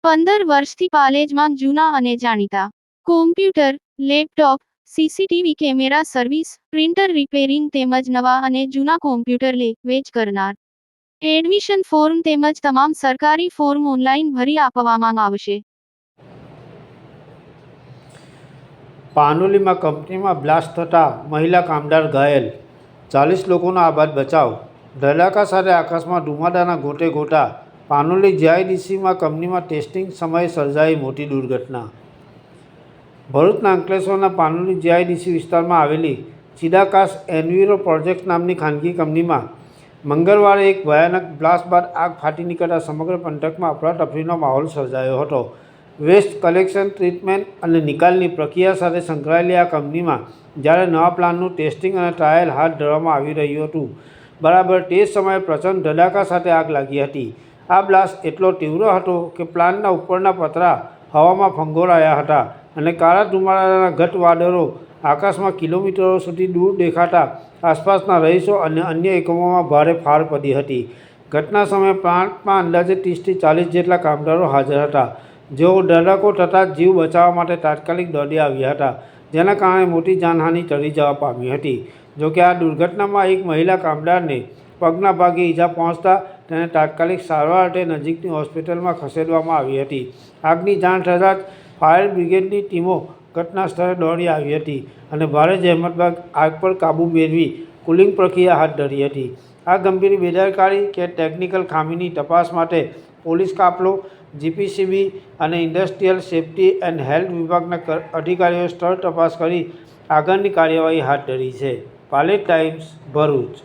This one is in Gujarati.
15 વર્ષથી પાલેજમાં જૂના અને જાણીતા computer, laptop, CCTV camera service, printer repairing તેમજ નવા અને જૂના કોમ્પ્યુટર લે-વેચ કરનાર. એડમિશન ફોર્મ તેમજ તમામ સરકારી ફોર્મ ઓનલાઈન ભરી આપવામાં આવશે. પાનોલીમાં કંપનીમાં બ્લાસ્ટ થતાં મહિલા કામદાર ઘાયલ, 40 લોકોનો આબાદ બચાવ. ધડાકા સાથે આકાશમાં ધુમાડાના ગોટે ગોટા. પાનોલી જીઆઈડીસીમાં કંપનીમાં ટેસ્ટિંગ સમયે સર્જાઈ મોટી દુર્ઘટના. ભરૂચના અંકલેશ્વરના પાનોલી જીઆઈડીસી વિસ્તારમાં આવેલી ચિદાકાશ એન્વિરો પ્રોજેક્ટ્સ નામની ખાનગી કંપનીમાં મંગળવારે એક ભયાનક બ્લાસ્ટ બાદ આગ ફાટી નીકળતા સમગ્ર પંથકમાં અફરાતફરીનો માહોલ સર્જાયો હતો. વેસ્ટ કલેક્શન, ટ્રીટમેન્ટ અને નિકાલની પ્રક્રિયા સાથે સંકળાયેલી આ કંપનીમાં જ્યારે નવા પ્લાન્ટનું ટેસ્ટિંગ અને ટ્રાયલ હાથ ધરવામાં આવી રહ્યું હતું, બરાબર તે જ સમયે પ્રચંડ ધડાકા સાથે આગ લાગી હતી. આ બ્લાસ્ટ એટલો તીવ્ર હતો કે પ્લાન્ટના ઉપરના પતરા હવામાં ફંગોળાયા હતા અને કાળા ધુમાડાના ઘટ વાદળો આકાશમાં કિલોમીટરો સુધી દૂર દેખાતા આસપાસના રહીશો અને અન્ય એકમોમાં ભારે ફાર પડી હતી. ઘટના સમયે પ્લાન્ટમાં અંદાજે 30થી 40 જેટલા કામદારો હાજર હતા, જેઓ ધડાકો થતાં જીવ બચાવવા માટે તાત્કાલિક દોડી આવ્યા હતા, જેના કારણે મોટી જાનહાનિ ટળી જવા પામી હતી. જોકે આ દુર્ઘટનામાં એક મહિલા કામદારને પગના ભાગે ઈજા પહોંચતા તેને તાત્કાલિક સારવાર અર્થે નજીકની હોસ્પિટલમાં ખસેડવામાં આવી હતી. આગની જાણ થતાં જ ફાયર બ્રિગેડની ટીમો ઘટના સ્થળે દોડી આવી હતી અને ભારે જહેમત બાદ આગ પર કાબૂ મેળવી કુલિંગ પ્રક્રિયા હાથ ધરી હતી. આ ગંભીર બેદરકારી કે ટેકનિકલ ખામીની તપાસ માટે પોલીસ કાફલો, જીપીસીબી અને ઇન્ડસ્ટ્રીયલ સેફ્ટી એન્ડ હેલ્થ વિભાગના અધિકારીઓએ સ્થળ તપાસ કરી આગળની કાર્યવાહી હાથ ધરી છે. પાલેજ ટાઈમ્સ, ભરૂચ.